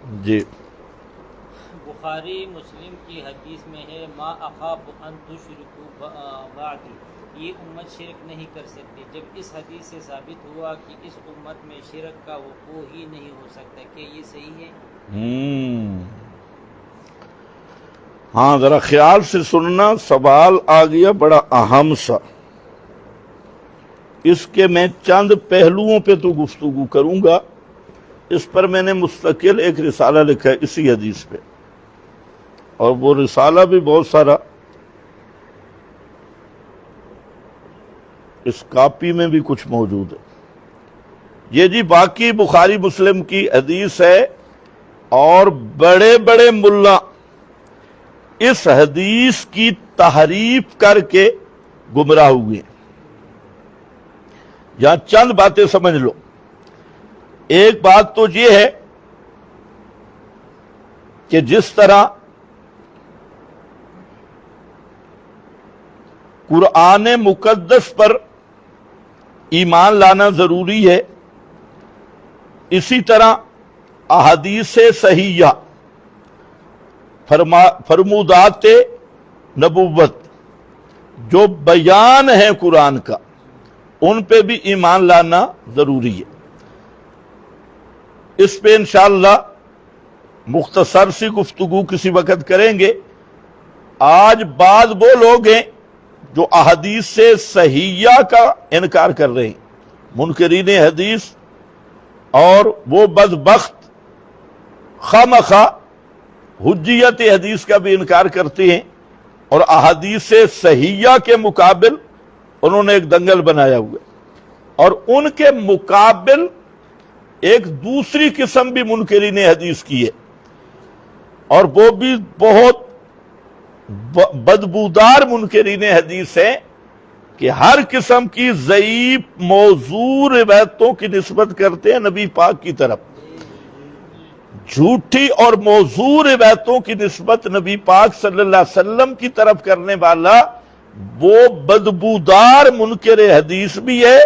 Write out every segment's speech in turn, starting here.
جی بخاری مسلم کی حدیث میں ہے ما اخاف ان تشرکوا بعدی، یہ امت شرک نہیں کر سکتی۔ جب اس حدیث سے ثابت ہوا کہ اس امت میں شرک کا وقوع ہی نہیں ہو سکتا، کیا یہ صحیح ہے؟ ہاں ذرا خیال سے سننا، سوال آ گیا بڑا اہم سا، اس کے میں چند پہلوؤں پہ تو گفتگو کروں گا۔ اس پر میں نے مستقل ایک رسالہ لکھا ہے اسی حدیث پہ، اور وہ رسالہ بھی بہت سارا اس کاپی میں بھی کچھ موجود ہے۔ یہ جی باقی بخاری مسلم کی حدیث ہے، اور بڑے بڑے ملا اس حدیث کی تحریف کر کے گمراہ ہوئے۔ یہاں چند باتیں سمجھ لو۔ ایک بات تو یہ ہے کہ جس طرح قرآن مقدس پر ایمان لانا ضروری ہے، اسی طرح احادیث صحیحہ، فرمودات نبوت جو بیان ہے قرآن کا، ان پہ بھی ایمان لانا ضروری ہے۔ اس پہ انشاءاللہ مختصر سی گفتگو کسی وقت کریں گے۔ آج بعض وہ لوگ ہیں جو احادیث صحیحہ کا انکار کر رہے ہیں، منکرین حدیث، اور وہ بدبخت خواہ حجیت حدیث کا بھی انکار کرتے ہیں، اور احادیث صحیحہ کے مقابل انہوں نے ایک دنگل بنایا ہوا ہے۔ اور ان کے مقابل ایک دوسری قسم بھی منکرین حدیث کی ہے، اور وہ بھی بہت بدبودار منکرین حدیث ہیں کہ ہر قسم کی ضعیف موضوع روایتوں کی نسبت کرتے ہیں نبی پاک کی طرف۔ جھوٹی اور موضوع روایتوں کی نسبت نبی پاک صلی اللہ علیہ وسلم کی طرف کرنے والا وہ بدبودار منکر حدیث بھی ہے،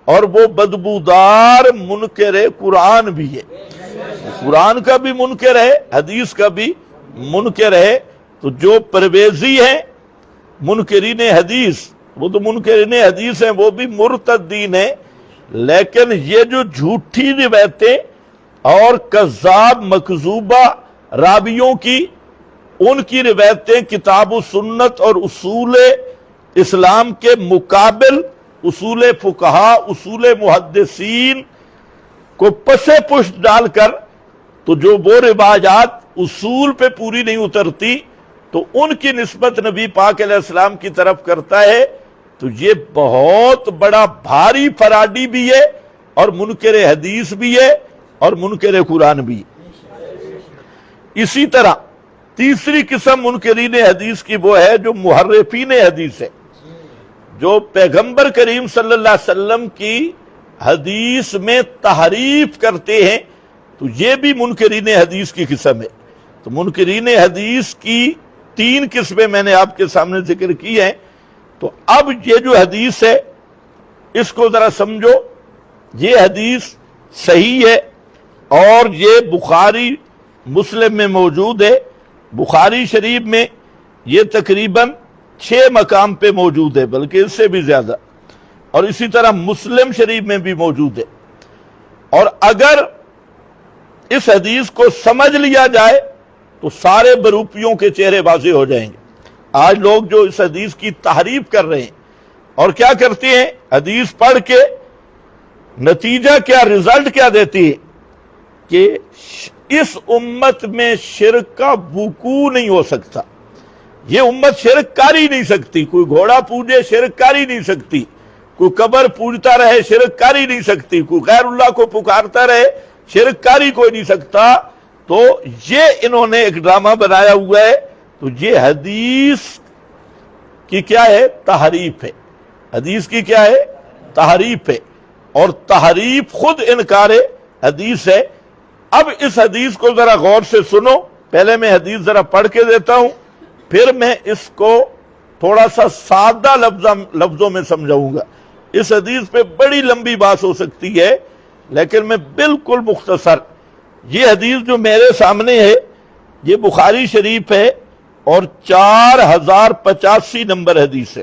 اور وہ بدبودار منکر قرآن بھی ہے۔ قرآن کا بھی منکر ہے، حدیث کا بھی منکر ہے۔ تو جو پرویزی ہیں منکرین حدیث، وہ تو منکرین حدیث ہیں، وہ بھی مرتدین ہیں، لیکن یہ جو جھوٹی روایتیں اور کذاب مکذوبہ راویوں کی، ان کی روایتیں کتاب و سنت اور اصول اسلام کے مقابل اصول فقہا، اصول محدثین کو پس پشت ڈال کر، تو جو وہ روایات اصول پہ پوری نہیں اترتی تو ان کی نسبت نبی پاک علیہ السلام کی طرف کرتا ہے، تو یہ بہت بڑا بھاری فراڈی بھی ہے، اور منکر حدیث بھی ہے، اور منکر قرآن بھی ہے۔ اسی طرح تیسری قسم منکرین حدیث کی وہ ہے جو محرفین حدیث ہے، جو پیغمبر کریم صلی اللہ علیہ وسلم کی حدیث میں تحریف کرتے ہیں، تو یہ بھی منکرین حدیث کی قسم ہے۔ تو منکرین حدیث کی تین قسمیں میں نے آپ کے سامنے ذکر کی ہیں۔ تو اب یہ جو حدیث ہے اس کو ذرا سمجھو، یہ حدیث صحیح ہے، اور یہ بخاری مسلم میں موجود ہے۔ بخاری شریف میں یہ تقریباً 6 مقام پہ موجود ہے، بلکہ اس سے بھی زیادہ، اور اسی طرح مسلم شریف میں بھی موجود ہے۔ اور اگر اس حدیث کو سمجھ لیا جائے تو سارے بروپیوں کے چہرے واضح ہو جائیں گے۔ آج لوگ جو اس حدیث کی تحریف کر رہے ہیں، اور کیا کرتے ہیں، حدیث پڑھ کے نتیجہ کیا، رزلٹ کیا دیتی ہے کہ اس امت میں شرک کا وقوع نہیں ہو سکتا، یہ امت شرک کر ہی نہیں سکتی، کوئی گھوڑا پوجے شرک کر ہی نہیں سکتی، کوئی قبر پوجتا رہے شرک کر ہی نہیں سکتی، کوئی غیر اللہ کو پکارتا رہے شرک کر ہی کوئی نہیں سکتا۔ تو یہ انہوں نے ایک ڈرامہ بنایا ہوا ہے۔ تو یہ حدیث کی کیا ہے، تحریف ہے۔ حدیث کی کیا ہے، تحریف ہے، اور تحریف خود انکار حدیث ہے۔ اب اس حدیث کو ذرا غور سے سنو، پہلے میں حدیث ذرا پڑھ کے دیتا ہوں، پھر میں اس کو تھوڑا سا سادہ لفظوں میں سمجھاؤں گا۔ اس حدیث پہ بڑی لمبی بات ہو سکتی ہے، لیکن میں بالکل مختصر یہ حدیث جو میرے سامنے ہے یہ بخاری شریف ہے اور 4085 نمبر حدیث ہے۔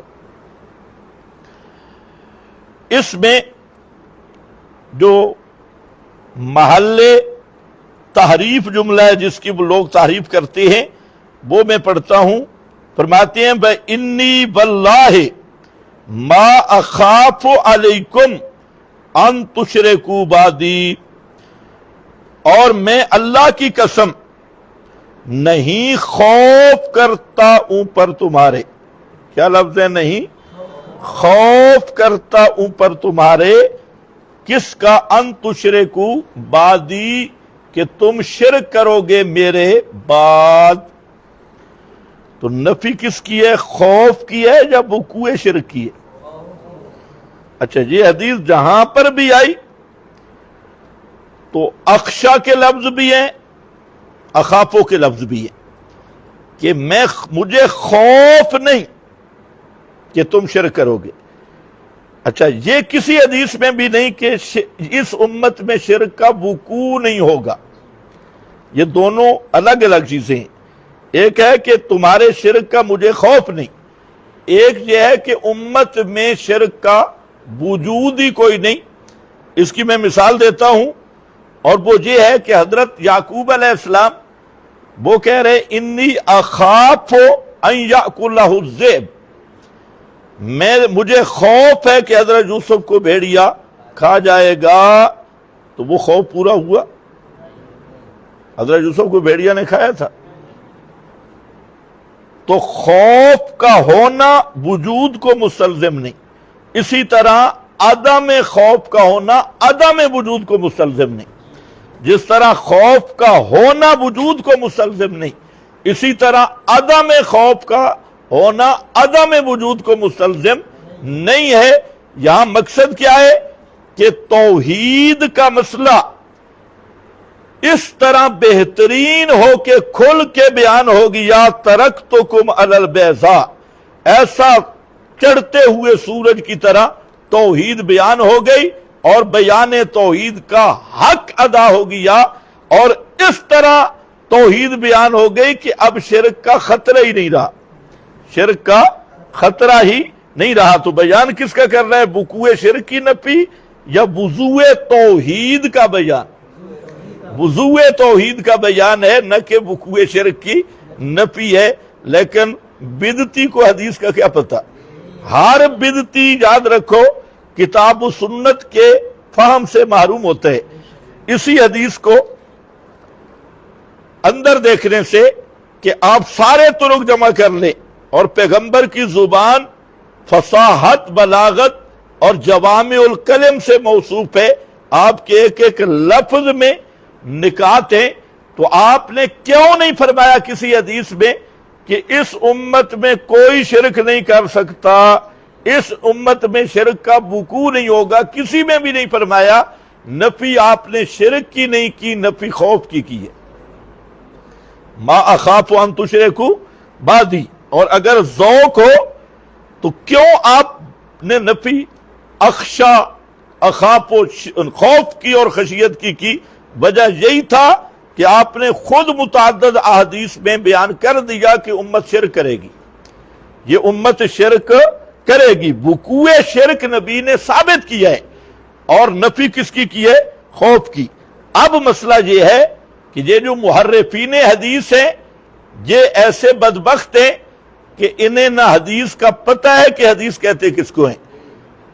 اس میں جو محل تحریف جملہ ہے جس کی وہ لوگ تعریف کرتے ہیں وہ میں پڑھتا ہوں۔ فرماتے ہیں انی واللہ ما اخاف علیکم ان تشرکوا بعدی، اور میں اللہ کی قسم نہیں خوف کرتا ہوں پر تمہارے، کیا لفظ ہے؟ نہیں خوف کرتا ہوں پر تمہارے، کس کا؟ ان تشرکوا بعدی، کہ تم شرک کرو گے میرے بعد۔ تو نفی کس کی ہے؟ خوف کی ہے یا وقوع شرک کی ہے؟ اچھا یہ حدیث جہاں پر بھی آئی تو اخشا کے لفظ بھی ہیں، اخافو کے لفظ بھی ہیں، کہ مجھے خوف نہیں کہ تم شرک کرو گے۔ اچھا یہ کسی حدیث میں بھی نہیں کہ اس امت میں شرک کا وقوع نہیں ہوگا، یہ دونوں الگ الگ چیزیں ہیں۔ ایک ہے کہ تمہارے شرک کا مجھے خوف نہیں، ایک یہ ہے کہ امت میں شرک کا وجود ہی کوئی نہیں۔ اس کی میں مثال دیتا ہوں، اور وہ یہ ہے کہ حضرت یعقوب علیہ السلام وہ کہہ رہے انی اخاف ان یأکلہ الذئب، مجھے خوف ہے کہ حضرت یوسف کو بھیڑیا کھا جائے گا۔ تو وہ خوف پورا ہوا؟ حضرت یوسف کو بھیڑیا نے کھایا تھا؟ تو خوف کا ہونا وجود کو مستلزم نہیں، اسی طرح عدم خوف کا ہونا عدم وجود کو مستلزم نہیں۔ جس طرح خوف کا ہونا وجود کو مستلزم نہیں، اسی طرح عدم خوف کا ہونا عدم وجود کو مستلزم نہیں ہے۔ یہاں مقصد کیا ہے کہ توحید کا مسئلہ اس طرح بہترین ہو کے کھل کے بیان ہو گیا، ترکتکم علی البیضاء، ایسا چڑھتے ہوئے سورج کی طرح توحید بیان ہو گئی، اور بیان توحید کا حق ادا ہو گیا، اور اس طرح توحید بیان ہو گئی کہ اب شرک کا خطرہ ہی نہیں رہا، شرک کا خطرہ ہی نہیں رہا۔ تو بیان کس کا کر رہا ہے؟ وقوع شرک کی نفی یا وضوع توحید کا بیان؟ وضوع توحید کا بیان ہے، نہ کہ وقوع شرک کی نفی ہے۔ لیکن بدعتی کو حدیث کا کیا پتہ؟ ہر بدعتی یاد رکھو کتاب و سنت کے فہم سے محروم ہوتا ہے۔ اسی حدیث کو اندر دیکھنے سے کہ آپ سارے طرق جمع کر لیں، اور پیغمبر کی زبان فصاحت، بلاغت اور جوامع الکلم سے موصوف ہے، آپ کے ایک ایک لفظ میں نکات ہیں۔ تو آپ نے کیوں نہیں فرمایا کسی حدیث میں کہ اس امت میں کوئی شرک نہیں کر سکتا، اس امت میں شرک کا وقوع نہیں ہوگا؟ کسی میں بھی نہیں فرمایا۔ نفی آپ نے شرک کی نہیں کی، نفی خوف کی ہے۔ ما اخاف ان تشرکوا بعدی، اور اگر ذوق ہو تو کیوں آپ نے نفی اخشا، اخاف خوف کی اور خشیت کی؟ وجہ یہی تھا کہ آپ نے خود متعدد احادیث میں بیان کر دیا کہ امت شرک کرے گی، یہ امت شرک کرے گی۔ وقوع شرک نبی نے ثابت کیا ہے، اور نفی کس کی ہے؟ خوف کی۔ اب مسئلہ یہ ہے کہ یہ جو محرفین حدیث ہیں یہ ایسے بدبخت ہیں کہ انہیں نہ حدیث کا پتہ ہے کہ حدیث کہتے کس کو ہیں۔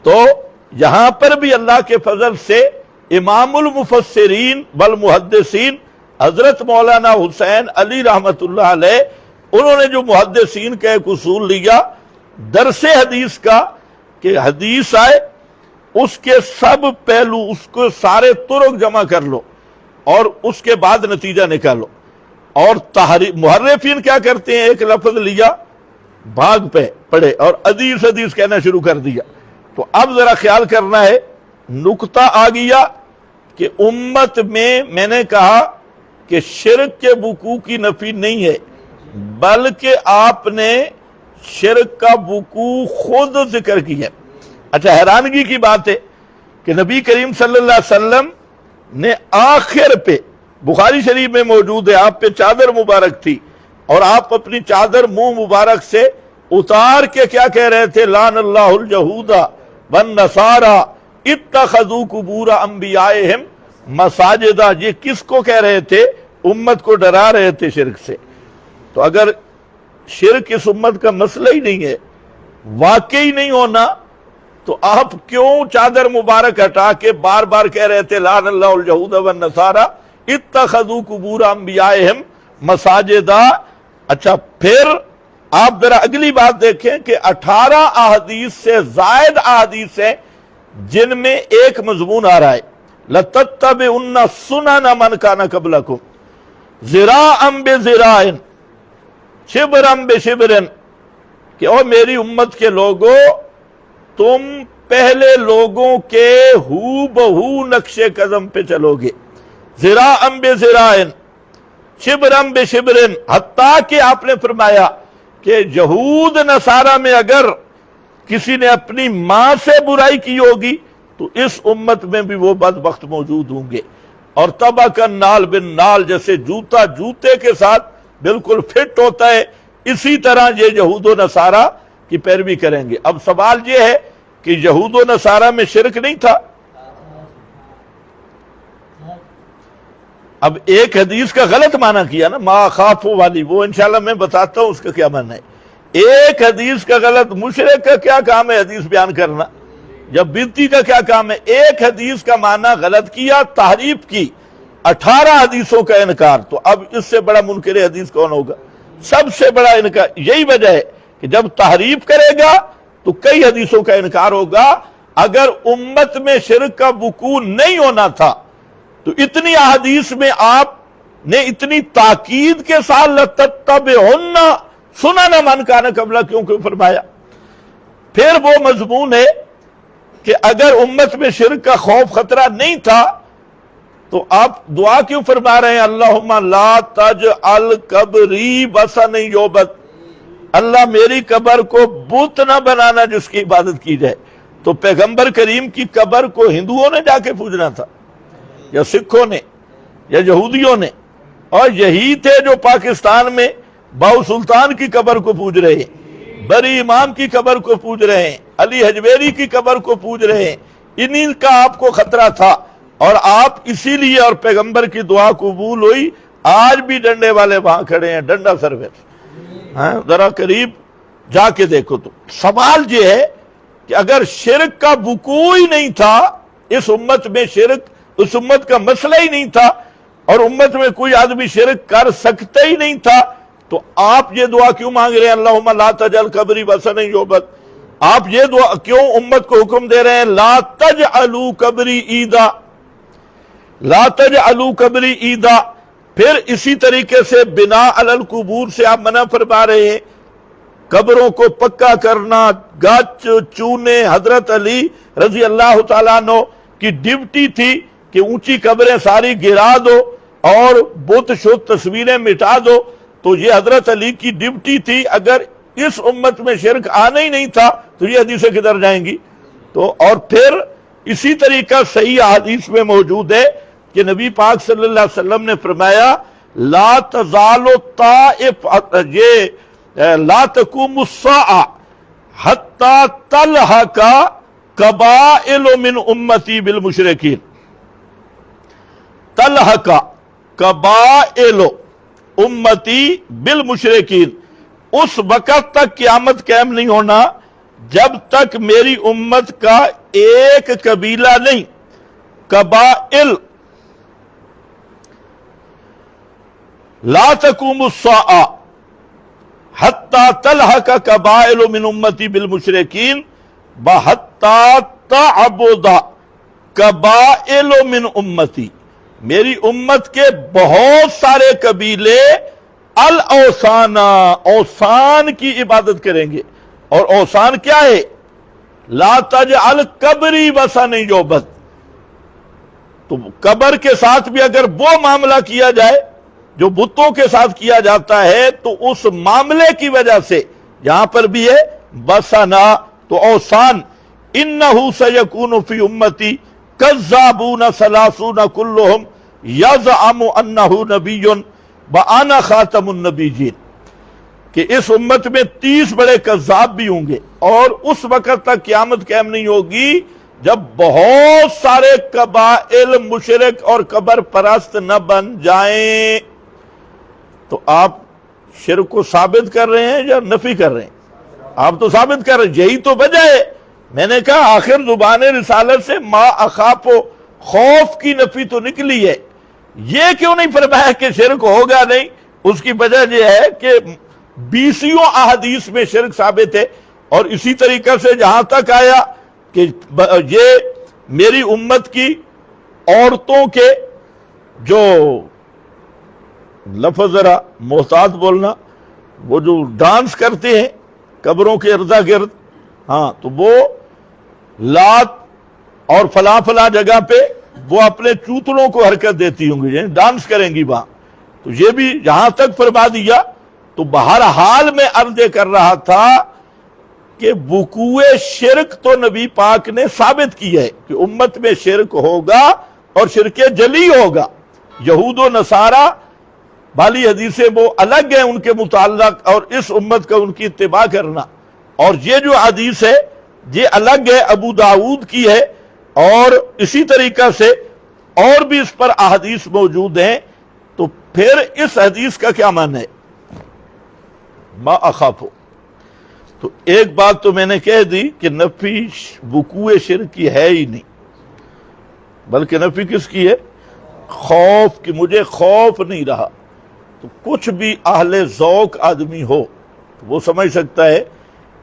تو یہاں پر بھی اللہ کے فضل سے امام المفسرین والمحدثین حضرت مولانا حسین علی رحمت اللہ علیہ، انہوں نے جو محدثین کا ایک اصول لیا درس حدیث کا، کہ حدیث آئے اس کے سب پہلو، اس کو سارے طرق جمع کر لو اور اس کے بعد نتیجہ نکالو۔ اور محرفین کیا کرتے ہیں؟ ایک لفظ لیا، بھاگ پہ پڑھے اور حدیث کہنا شروع کر دیا۔ تو اب ذرا خیال کرنا ہے، نکتہ آ گیا کہ امت میں نے کہا کہ شرک کے وقوع کی نفی نہیں ہے، بلکہ آپ نے شرک کا وقوع خود ذکر کیا۔ اچھا حیرانگی کی بات ہے کہ نبی کریم صلی اللہ علیہ وسلم نے آخر پہ بخاری شریف میں موجود ہے، آپ پہ چادر مبارک تھی اور آپ اپنی چادر منہ مبارک سے اتار کے کیا کہہ رہے تھے؟ لعن اللہ الجہود والنصارى اتخذوا قبور انبیائہم مساجدہ۔ یہ کس کو کہہ رہے تھے؟ امت کو ڈرا رہے تھے شرک سے۔ تو اگر شرک اس امت کا مسئلہ ہی نہیں ہے، واقعی نہیں ہونا، تو آپ کیوں چادر مبارک ہٹا کے بار بار کہہ رہے تھے لعن اللہ الجہود والنصارى اتخذوا قبور انبیائہم مساجدہ؟ اچھا، پھر آپ ذرا اگلی بات دیکھیں کہ 18 احادیث سے زائد احادیث ہیں جن میں ایک مضمون آ رہا ہے لَتَتَّبِعُنَّ سُنَنَ مَنْ كَانَ قَبْلَكُمْ ذِرَاعًا بِذِرَاعٍ شِبْرًا بِشِبْرٍ، کہ او میری امت کے لوگوں، تم پہلے لوگوں کے ہو بہو نقش قدم پہ چلو گے، ذراعًا بذراع شبرًا بشبر، حتیٰ کہ آپ نے فرمایا کہ یہود نصارہ میں اگر کسی نے اپنی ماں سے برائی کی ہوگی تو اس امت میں بھی وہ بدبخت موجود ہوں گے، اور طبقاً نال بن نال، جیسے جوتا جوتے کے ساتھ بالکل فٹ ہوتا ہے، اسی طرح یہ یہود و نصارہ کی پیروی کریں گے۔ اب سوال یہ ہے کہ یہود و نصارہ میں شرک نہیں تھا؟ اب ایک حدیث کا غلط معنی کیا نا، ما خافو والی، وہ انشاءاللہ میں بتاتا ہوں اس کا کیا معنی ہے۔ ایک حدیث کا غلط، مشرک کا کیا کام ہے حدیث بیان کرنا، جب بدعتی کا کیا کام ہے؟ ایک حدیث کا معنی غلط کیا، تحریف کی، 18 حدیثوں کا انکار، تو اب اس سے بڑا منکر حدیث کون ہوگا؟ سب سے بڑا انکار۔ یہی وجہ ہے کہ جب تحریف کرے گا تو کئی حدیثوں کا انکار ہوگا۔ اگر امت میں شرک کا وقوع نہیں ہونا تھا تو اتنی احادیث میں آپ نے اتنی تاکید کے ساتھ لَتَتَّبِعُنَّ سُنَنَ مَنْ كَانَ قَبْلَكُمْ کیوں فرمایا؟ پھر وہ مضمون ہے کہ اگر امت میں شرک کا خوف خطرہ نہیں تھا تو آپ دعا کیوں فرما رہے ہیں اللہم لا تجعل قبری وثنا یعبد، اللہ میری قبر کو بت نہ بنانا جس کی عبادت کی جائے۔ تو پیغمبر کریم کی قبر کو ہندوؤں نے جا کے پوجنا تھا یا سکھوں نے یا یہودیوں نے؟ اور یہی تھے جو پاکستان میں باؤ سلطان کی قبر کو پوج رہے ہیں، بری امام کی قبر کو پوج رہے ہیں، علی حجویری کی قبر کو پوج رہے ہیں۔ انہی کا آپ کو خطرہ تھا، اور آپ اسی لیے، اور پیغمبر کی دعا قبول ہوئی، آج بھی ڈنڈے والے وہاں کھڑے ہیں، ڈنڈا سروس، ذرا قریب جا کے دیکھو۔ تو سوال یہ ہے کہ اگر شرک کا وقوع ہی نہیں تھا، اس امت میں شرک، اس امت کا مسئلہ ہی نہیں تھا، اور امت میں کوئی آدمی شرک کر سکتا ہی نہیں تھا، تو آپ یہ دعا کیوں مانگ رہے ہیں اللہم لا تجعل قبری وثنا یعبد؟ آپ یہ دعا کیوں امت کو حکم دے رہے ہیں لا تجعلوا قبری عیدا، لا تجعلوا قبری عیدا؟ پھر اسی طریقے سے بنا علی القبور سے آپ منع فرما رہے ہیں، قبروں کو پکا کرنا، گچ چونے۔ حضرت علی رضی اللہ تعالیٰ عنہ کی ڈیوٹی تھی کہ اونچی قبریں ساری گرا دو اور بت شد تصویریں مٹا دو، تو یہ حضرت علی کی ڈیوٹی تھی۔ اگر اس امت میں شرک آنا ہی نہیں تھا تو یہ حدیثیں کدھر جائیں گی؟ تو اور پھر اسی طریقہ صحیح حدیث میں موجود ہے کہ نبی پاک صلی اللہ علیہ وسلم نے فرمایا لا تزال طائف، لا تقوم الساعة حتى تلحق قبائل من امتی بالمشرکین، تلحق قبائل امتی بالمشرکین، اس وقت تک قیامت قائم نہیں ہونا جب تک میری امت کا ایک قبیلہ نہیں، قبائل، لا تقوم الساعة حتی تلحق قبائل من امتی بالمشرکین بحتی تعبد قبائل من امتی، میری امت کے بہت سارے قبیلے الاوثان، اوثان کی عبادت کریں گے۔ اور اوثان کیا ہے؟ لا تجعل قبری وثنا یعبد، تو قبر کے ساتھ بھی اگر وہ معاملہ کیا جائے جو بتوں کے ساتھ کیا جاتا ہے تو اس معاملے کی وجہ سے یہاں پر بھی ہے وثنا، تو اوثان۔ انہ سیکون فی امتی کذابون ثلاثون کلہم یزعم انہ نبی وانا خاتم النبیین، کہ اس امت میں 30 بڑے کذاب بھی ہوں گے، اور اس وقت تک قیامت قائم نہیں ہوگی جب بہت سارے قبائل مشرک اور قبر پرست نہ بن جائیں۔ تو آپ شرک کو ثابت کر رہے ہیں یا نفی کر رہے ہیں؟ آپ تو ثابت کر رہے ہیں، یہی تو وجہ ہے۔ میں نے کہا آخر زبان رسالت سے ما اخاف، خوف کی نفی تو نکلی ہے، یہ کیوں نہیں فرمایا کہ شرک ہوگا نہیں؟ اس کی وجہ یہ ہے کہ 20 احادیث میں شرک ثابت ہے، اور اسی طریقے سے جہاں تک آیا کہ یہ میری امت کی عورتوں کے جو لفظ ذرا محتاط بولنا، وہ جو ڈانس کرتے ہیں قبروں کے اردا گرد، ہاں تو وہ لات اور فلاں فلاں جگہ پہ وہ اپنے چوتڑوں کو حرکت دیتی ہوں گی، یعنی ڈانس کریں گی وہاں، تو یہ بھی جہاں تک فرما دیا۔ تو بہرحال میں عرض کر رہا تھا کہ وقوع شرک تو نبی پاک نے ثابت کی ہے کہ امت میں شرک ہوگا اور شرک جلی ہوگا۔ یہود و نصارہ والی حدیثیں وہ الگ ہیں ان کے متعلق، اور اس امت کا ان کی اتباع کرنا، اور یہ جو حدیث ہے یہ الگ ہے، ابو داؤد کی ہے، اور اسی طریقہ سے اور بھی اس پر احادیث موجود ہیں۔ تو پھر اس حدیث کا کیا معنی ہے؟ ما اخافو، تو ایک بات تو میں نے کہہ دی کہ نفی وقوع شرک کی ہے ہی نہیں، بلکہ نفی کس کی ہے؟ خوف کی، مجھے خوف نہیں رہا۔ تو کچھ بھی اہل ذوق آدمی ہو وہ سمجھ سکتا ہے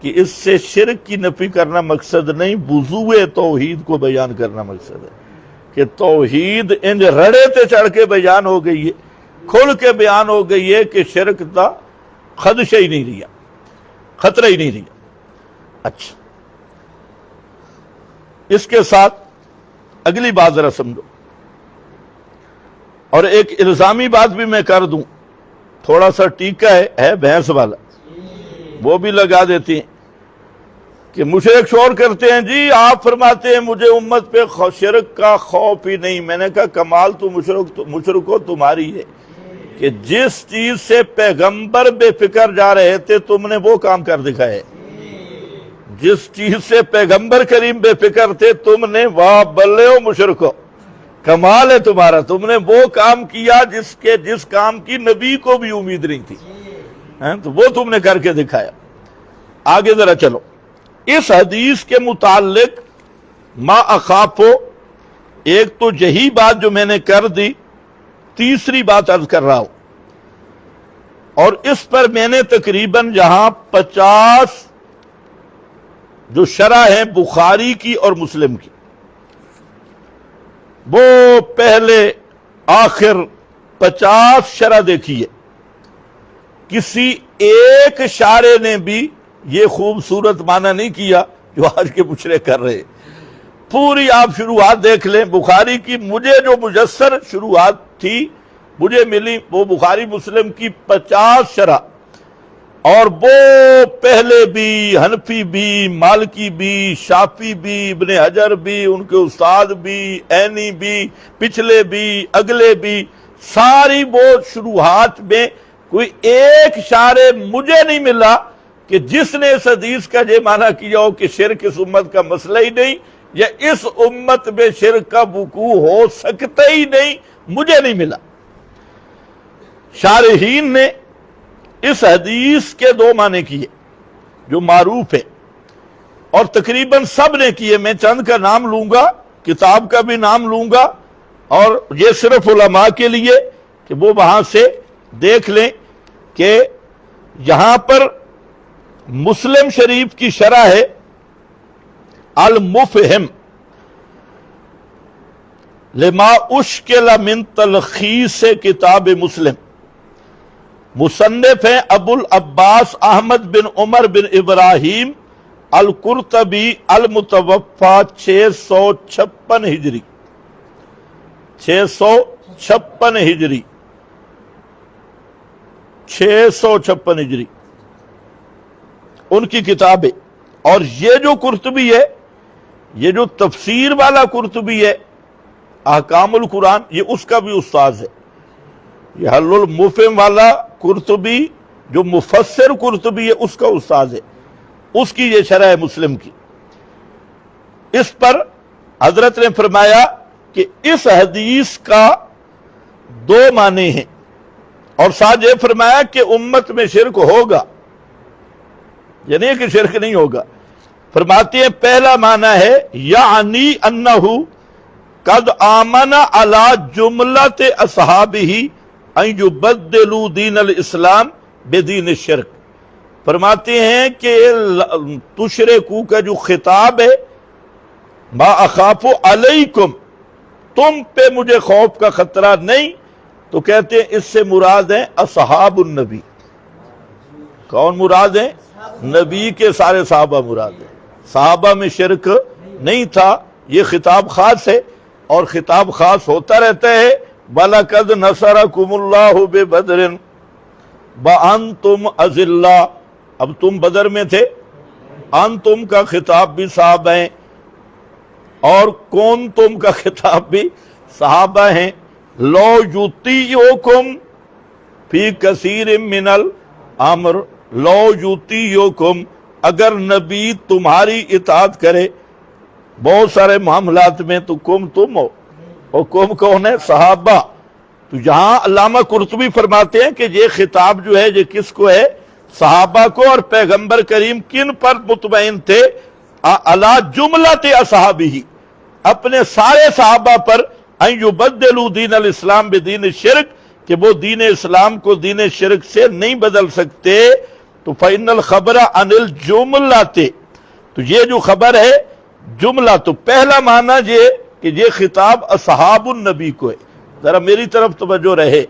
کہ اس سے شرک کی نفی کرنا مقصد نہیں، وضوء توحید کو بیان کرنا مقصد ہے، کہ توحید ان رڑے تے چڑھ کے بیان ہو گئی ہے، کھل کے بیان ہو گئی ہے کہ شرک کا خدشہ ہی نہیں رہا، خطرہ ہی نہیں رہا۔ اچھا، اس کے ساتھ اگلی بات ذرا سمجھو، اور ایک الزامی بات بھی میں کر دوں، تھوڑا سا ٹیکہ ہے بحث والا، وہ بھی لگا دیتی ہیں کہ مشرک شور کرتے ہیں جی آپ فرماتے ہیں مجھے امت پہ شرک کا خوف ہی نہیں۔ میں نے کہا کمال تو مشرکو تمہاری ہے کہ جس چیز سے پیغمبر بے فکر جا رہے تھے تم نے وہ کام کر دکھائے، جس چیز سے پیغمبر کریم بے فکر تھے تم نے، واہ بلے ہو مشرکو، کمال ہے تمہارا، تم نے وہ کام کیا جس کام کی نبی کو بھی امید نہیں تھی، تو وہ تم نے کر کے دکھایا۔ آگے ذرا چلو، اس حدیث کے متعلق ما اخافو، ایک تو یہی بات جو میں نے کر دی، تیسری بات عرض کر رہا ہوں، اور اس پر میں نے تقریباً یہاں 50 جو شرح ہیں بخاری کی اور مسلم کی، وہ پہلے آخر 50 شرح دیکھی ہے، کسی ایک شارح نے بھی یہ خوبصورت معنی نہیں کیا جو آج کے مشرک کر رہے۔ پوری آپ شروعات دیکھ لیں بخاری کی، مجھے جو مجسر شروعات تھی مجھے ملی وہ بخاری مسلم کی 50 شرح، اور وہ پہلے بھی، حنفی بھی، مالکی بھی، شافعی بھی، ابن حجر بھی، ان کے استاد بھی، عینی بھی، پچھلے بھی، اگلے بھی، ساری وہ شروحات میں کوئی ایک شارح مجھے نہیں ملا کہ جس نے اس حدیث کا یہ معنی کیا ہو کہ شرک اس امت کا مسئلہ ہی نہیں، یا اس امت میں شرک کا وقوع ہو سکتا ہی نہیں، مجھے نہیں ملا۔ شارحین نے اس حدیث کے 2 معنی کیے جو معروف ہے، اور تقریباً سب نے کیے، میں چند کا نام لوں گا، کتاب کا بھی نام لوں گا، اور یہ صرف علماء کے لیے کہ وہ وہاں سے دیکھ لیں کہ یہاں پر مسلم شریف کی شرح ہے المفہم لما اشکل من تلخیص کتاب مسلم، مصنف ہیں ابو العباس احمد بن عمر بن ابراہیم القرطبی، المتوفا 656 ہجری، 656 ہجری، 656 ہجری ان کی کتاب ہے۔ اور یہ جو قرطبی ہے، یہ جو تفسیر والا قرطبی ہے، احکام القرآن یہ اس کا بھی استاذ ہے، یہ حل المفہم والا قرطبی جو مفسر قرطبی ہے اس کا استاذ ہے، اس کی یہ شرح مسلم کی۔ اس پر حضرت نے فرمایا کہ اس حدیث کا دو معنی ہیں، اور ساتھ یہ فرمایا کہ امت میں شرک ہوگا، یعنی کہ شرک نہیں ہوگا۔ فرماتے ہیں پہلا معنی ہے یعنی انہو قد آمن علی جملۃ اصحابہ ان یبدلوا دین الاسلام بدین الشرک۔ فرماتے ہیں کہ تشرکو کا جو خطاب ہے، ما اخاف علیکم، تم پہ مجھے خوف کا خطرہ نہیں، تو کہتے ہیں اس سے مراد ہیں اصحاب النبی۔ کون مراد ہیں؟ نبی کے سارے صحابہ مراد ہیں، صحابہ میں شرک نہیں تھا، یہ خطاب خاص ہے، اور خطاب خاص ہوتا رہتا ہے۔ وَلَقَدْ نَصَرَكُمُ اللَّهُ بِبَدْرٍ وَأَنْتُمْ أَذِلَّةٌ، اب تم بدر میں تھے، انتم کا خطاب بھی صحابہ ہیں، اور کون تم کا خطاب بھی صحابہ ہیں۔ لو یطیعکم فی کثیر من الامر، لو یطیعکم، اگر نبی تمہاری اطاعت کرے بہت سارے معاملات میں، تو کم تم ہو، اور کم کون ہے؟ صحابہ۔ تو یہاں علامہ قرطبی فرماتے ہیں کہ یہ خطاب جو ہے یہ کس کو ہے؟ صحابہ کو۔ اور پیغمبر کریم کن پر مطمئن تھے؟ علی جملۃ اصحابہ، اپنے سارے صحابہ پر، ان یبدلوا دین الاسلام بدین الشرک، کہ وہ دین اسلام کو دین شرک سے نہیں بدل سکتے۔ تو فإن الخبر عن الجملۃ، تو یہ جو خبر ہے جملہ، تو پہلا معنی یہ کہ یہ خطاب اصحاب النبی کو ہے۔ ذرا میری طرف توجہ رہے،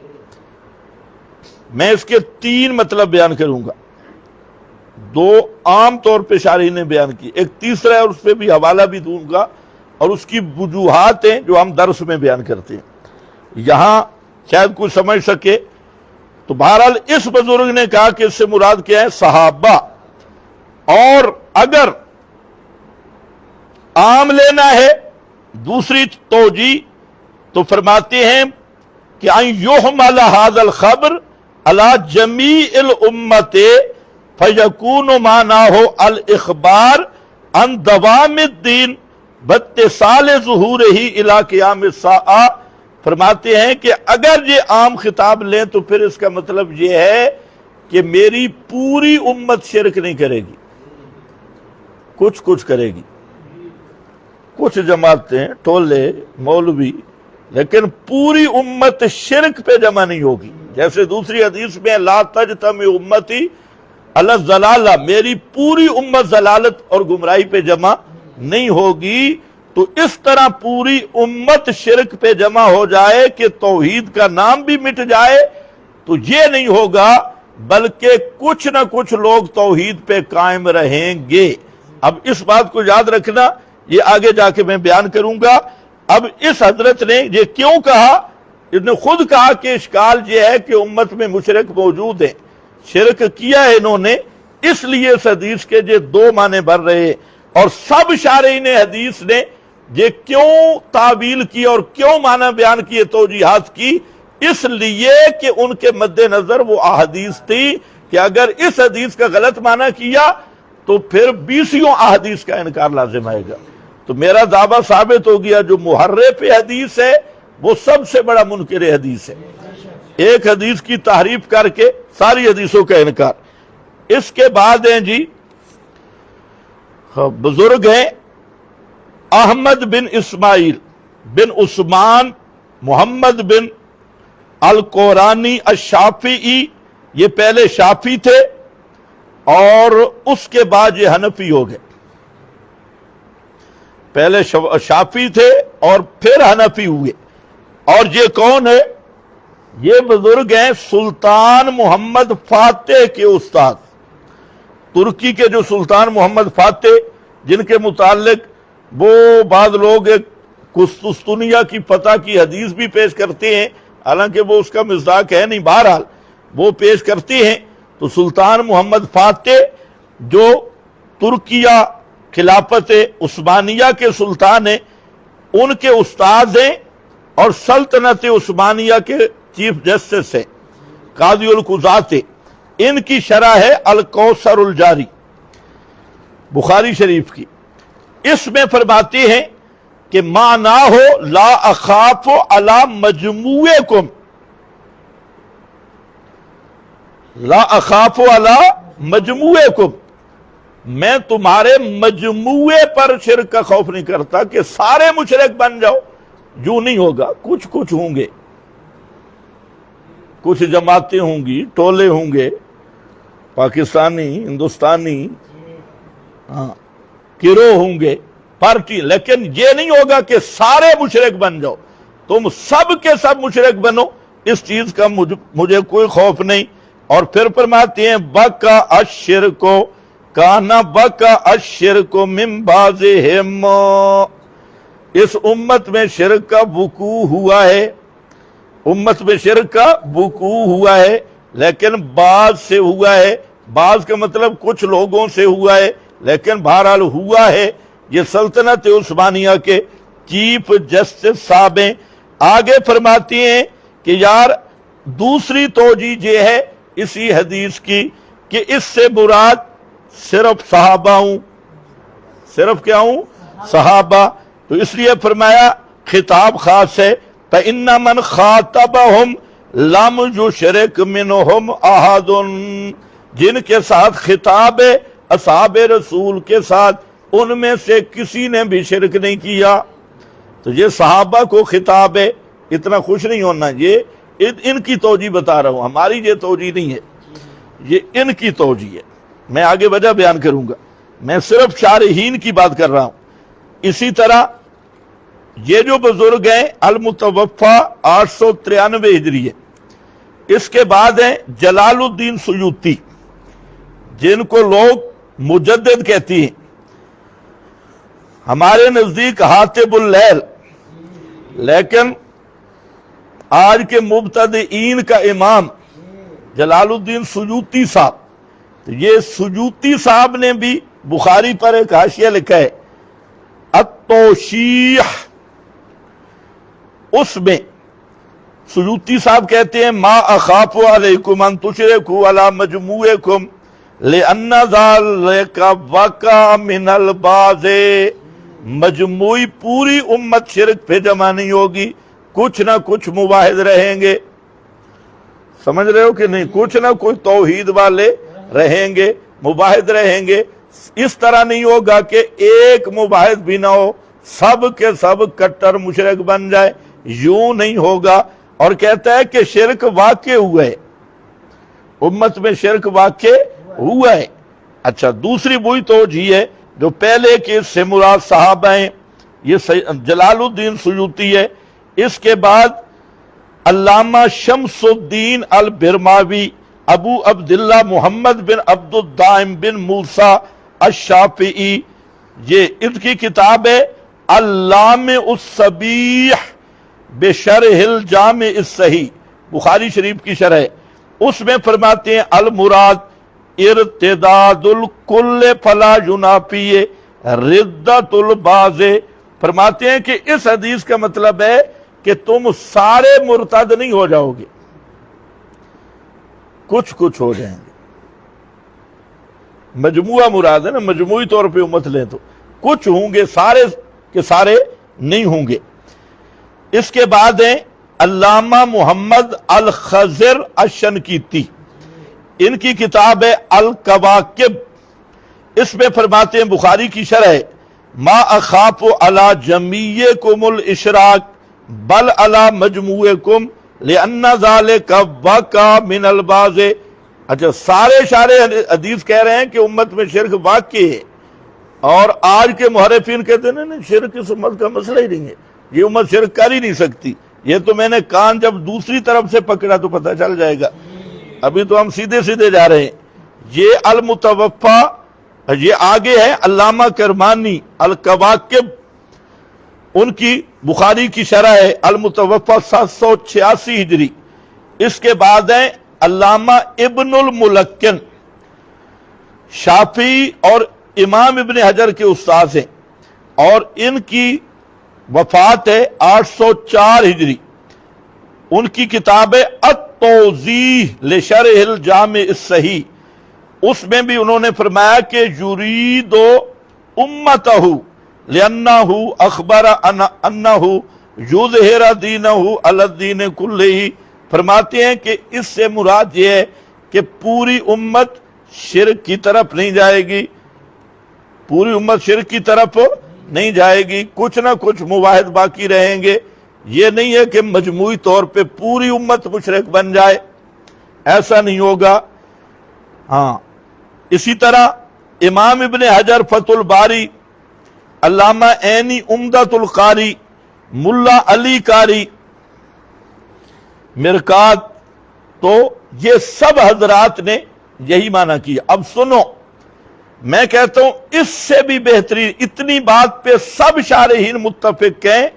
میں اس کے تین مطلب بیان کروں گا، دو عام طور پہ شارحین نے بیان کی، ایک تیسرا ہے اور اس پہ بھی حوالہ بھی دوں گا، اور اس کی وجوہات ہیں جو ہم درس میں بیان کرتے ہیں، یہاں شاید کوئی سمجھ سکے۔ تو بہرحال اس بزرگ نے کہا کہ اس سے مراد کیا ہے؟ صحابہ۔ اور اگر عام لینا ہے دوسری توجیہ، تو فرماتے ہیں کہ ان یحمل ھذا الخبر علی جمیع الامت فیکون معناہ الاخبار عن دوام الدین باتصال ظہورہ الی قیام الساعہ۔ فرماتے ہیں کہ اگر یہ عام خطاب لیں تو پھر اس کا مطلب یہ ہے کہ میری پوری امت شرک نہیں کرے گی، کچھ کرے گی، کچھ جماعتیں، ٹولے، مولوی، لیکن پوری امت شرک پہ جمع نہیں ہوگی۔ جیسے دوسری حدیث میں لا تجتمع امتی علی الضلالہ، میری پوری امت ضلالت اور گمراہی پہ جمع نہیں ہوگی۔ تو اس طرح پوری امت شرک پہ جمع ہو جائے کہ توحید کا نام بھی مٹ جائے، تو یہ نہیں ہوگا، بلکہ کچھ نہ کچھ لوگ توحید پہ قائم رہیں گے۔ اب اس بات کو یاد رکھنا، یہ آگے جا کے میں بیان کروں گا۔ اب اس حضرت نے یہ کیوں کہا؟ اس نے خود کہا کہ اشکال یہ ہے کہ امت میں مشرک موجود ہیں، شرک کیا ہے انہوں نے، اس لیے اس حدیث کے یہ دو معنی بن رہے ہیں۔ اور سب شارحین حدیث نے یہ کیوں تعویل کی اور کیوں معنی بیان کیے، توجیہات کی، اس لیے کہ ان کے مد نظر وہ احادیث تھی کہ اگر اس حدیث کا غلط معنی کیا تو پھر 20 احادیث کا انکار لازم آئے گا۔ تو میرا دعویٰ ثابت ہو گیا، جو محرف حدیث ہے وہ سب سے بڑا منکر حدیث ہے، ایک حدیث کی تحریف کر کے ساری حدیثوں کا انکار۔ اس کے بعد ہیں جی بزرگ ہیں احمد بن اسماعیل بن عثمان محمد بن القورانی الشافعی، یہ پہلے شافعی تھے اور اس کے بعد یہ حنفی ہو گئے، پہلے شافعی تھے اور پھر حنفی ہوئے۔ اور یہ کون ہے؟ یہ بزرگ ہیں سلطان محمد فاتح کے استاد، ترکی کے جو سلطان محمد فاتح، جن کے متعلق وہ بعض لوگ ایک قسطنطنیہ کی فتح کی حدیث بھی پیش کرتے ہیں، حالانکہ وہ اس کا مصداق ہے نہیں، بہرحال وہ پیش کرتے ہیں۔ تو سلطان محمد فاتح جو ترکیہ خلافت عثمانیہ کے سلطان ہیں، ان کے استاد ہیں اور سلطنت عثمانیہ کے چیف جسٹس ہیں قاضی القضات، ان کی شرح ہے الکوثر الجاری بخاری شریف کی۔ اس میں فرماتے ہیں کہ معنی ہو لا اخاف علی مجموعکم، لا اخاف علی مجموعکم، میں تمہارے مجموعے پر شرک کا خوف نہیں کرتا کہ سارے مشرک بن جاؤ، جو نہیں ہوگا، کچھ کچھ ہوں گے، کچھ جماعتیں ہوں گی، ٹولے ہوں گے، پاکستانی، ہندوستانی، گروہ ہوں گے، پارٹی، لیکن یہ نہیں ہوگا کہ سارے مشرک بن جاؤ، تم سب کے سب مشرک بنو، اس چیز کا مجھے کوئی خوف نہیں۔ اور پھر فرماتے ہیں بکا الشرک کانا بکا الشرک من بعضہم، اس امت میں شرک کا وقوع ہوا ہے، امت میں شرک کا وقوع ہوا ہے، لیکن بعض سے ہوا ہے، بعض کا مطلب کچھ لوگوں سے ہوا ہے، لیکن بہرحال ہوا ہے۔ یہ سلطنت عثمانیہ کے چیف جسٹس صاحب ہیں۔ آگے فرماتی ہیں کہ یار دوسری توجیہ یہ ہے اسی حدیث کی کہ اس سے مراد صرف صحابہ ہوں، صرف کیا ہوں؟ صحابہ، تو اس لیے فرمایا خطاب خاص ہے، فَإِنَّ مَنْ خَاطَبَهُمْ لَمْ يُشْرِكْ مِنْهُمْ أَحَدٌ، جن کے ساتھ خطاب ہے اصحاب رسول کے ساتھ، ان میں سے کسی نے بھی شرک نہیں کیا۔ تو یہ صحابہ کو خطاب ہے، اتنا خوش نہیں ہونا، یہ ان کی توجیہ بتا رہا ہوں، ہماری یہ توجیہ نہیں ہے، یہ ان کی توجیہ ہے۔ میں آگے وجہ بیان کروں گا، میں صرف شارحین کی بات کر رہا ہوں۔ اسی طرح یہ جو بزرگ ہیں المتوفا 893 ہجری ہے، اس کے بعد ہیں جلال الدین سیوطی، جن کو لوگ مجدد کہتی ہیں، ہمارے نزدیک حاتب اللیل، لیکن آج کے مبتدئین کا امام جلال الدین سیوطی صاحب، تو یہ سیوطی صاحب نے بھی بخاری پر ایک حاشیہ لکھا ہے التوشیح، اس میں سیوطی صاحب کہتے ہیں ما اخاف علیکم ان تشرکوا علی مجموعکم لأن ذلک وقع من البعض، مجموعی پوری امت شرک پہ جمع نہیں ہوگی، کچھ نہ کچھ مواحد رہیں گے، سمجھ رہے ہو کہ نہیں؟ کچھ نہ کچھ توحید والے رہیں گے، مواحد رہیں گے، اس طرح نہیں ہوگا کہ ایک مواحد بھی نہ ہو، سب کے سب کٹر مشرک بن جائے، یوں نہیں ہوگا۔ اور کہتا ہے کہ شرک واقع ہوا ہے، امت میں شرک واقع ہوا ہے۔ اچھا، دوسری وہی توجیہ ہے جو پہلے کے سے مراد صحابہ ہیں، یہ جلال الدین سیوطی ہے۔ اس کے بعد علامہ شمس الدین البرماوی ابو عبداللہ محمد بن عبد الدائم بن موسیٰ الشافعی، یہ ان کی کتاب ہے اللامع الصبیح بشرح الجامع الصحیح، بخاری شریف کی شرح ہے۔ اس میں فرماتے ہیں المراد ارتداد الکل فلا ینافی ردت البعض، فرماتے ہیں کہ اس حدیث کا مطلب ہے کہ تم سارے مرتد نہیں ہو جاؤ گے، کچھ کچھ ہو جائیں گے، مجموعہ مراد ہے نا، مجموعی طور پہ امت لیں تو کچھ ہوں گے، سارے کے سارے نہیں ہوں گے۔ اس کے بعد ہیں علامہ محمد الخضر الشنقیطی، ان کی کتاب ہے الکواکب، اس میں فرماتے ہیں بخاری کی شرح ہے ما اخاف علی جمیعکم الاشراک بل علی مجموعکم لأن ذالک وقع من البعض۔ اچھا، سارے حدیث کہہ رہے ہیں کہ امت میں شرک واقع ہے، اور آج کے محرفین کہتے ہیں نہیں شرک اس امت کا مسئلہ ہی نہیں ہے، یہ امت شرک کر ہی نہیں سکتی۔ یہ تو میں نے کان جب دوسری طرف سے پکڑا تو پتہ چل جائے گا، ابھی تو ہم سیدھے سیدھے جا رہے ہیں۔ یہ المتوفا، یہ آگے ہے علامہ کرمانی الکواکب، ان کی بخاری کی شرح ہے المتوفا 786 ہجری۔ اس کے بعد ہیں علامہ ابن الملکن، شافعی اور امام ابن حجر کے استاذ ہیں، اور ان کی وفات ہے 804 ہجری. ان کی کتاب ہے التوضیح لشرح الجامع الصحیح، اس میں بھی انہوں نے فرمایا کہ یرید امتہ لأنہ اخبر انہ یظہر دینہ علی الدین کلہ. فرماتے ہیں کہ اس سے مراد یہ ہے کہ پوری امت شرک کی طرف نہیں جائے گی، پوری امت شرک کی طرف نہیں جائے گی، کچھ نہ کچھ موحد باقی رہیں گے. یہ نہیں ہے کہ مجموعی طور پہ پوری امت مشرک بن جائے، ایسا نہیں ہوگا. ہاں اسی طرح امام ابن حجر فتح الباری، علامہ عینی عمدۃ القاری، ملا علی قاری مرکات، تو یہ سب حضرات نے یہی معنی کیا. اب سنو، میں کہتا ہوں اس سے بھی بہترین، اتنی بات پہ سب شارحین متفق ہیں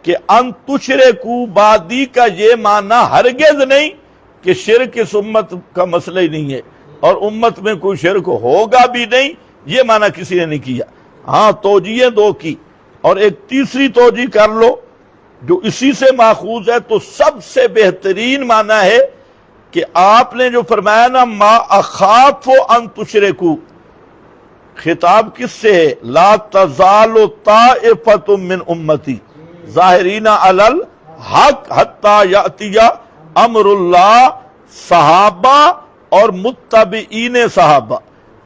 کہ ان تشرکوا بعدی کا یہ معنی ہرگز نہیں کہ شرک اس امت کا مسئلہ ہی نہیں ہے اور امت میں کوئی شرک ہوگا بھی نہیں، یہ معنی کسی نے نہیں کیا. ہاں توجیہ دو کی، اور ایک تیسری توجیہ کر لو جو اسی سے ماخوذ ہے. تو سب سے بہترین معنی ہے کہ آپ نے جو فرمایا نا ما اخاف ان تشرکوا، خطاب کس سے ہے؟ لا تزال طائفۃ من امتی ظاہرین علی الحق حتی یأتی امر اللہ، صحابہ اور متبعین صحابہ.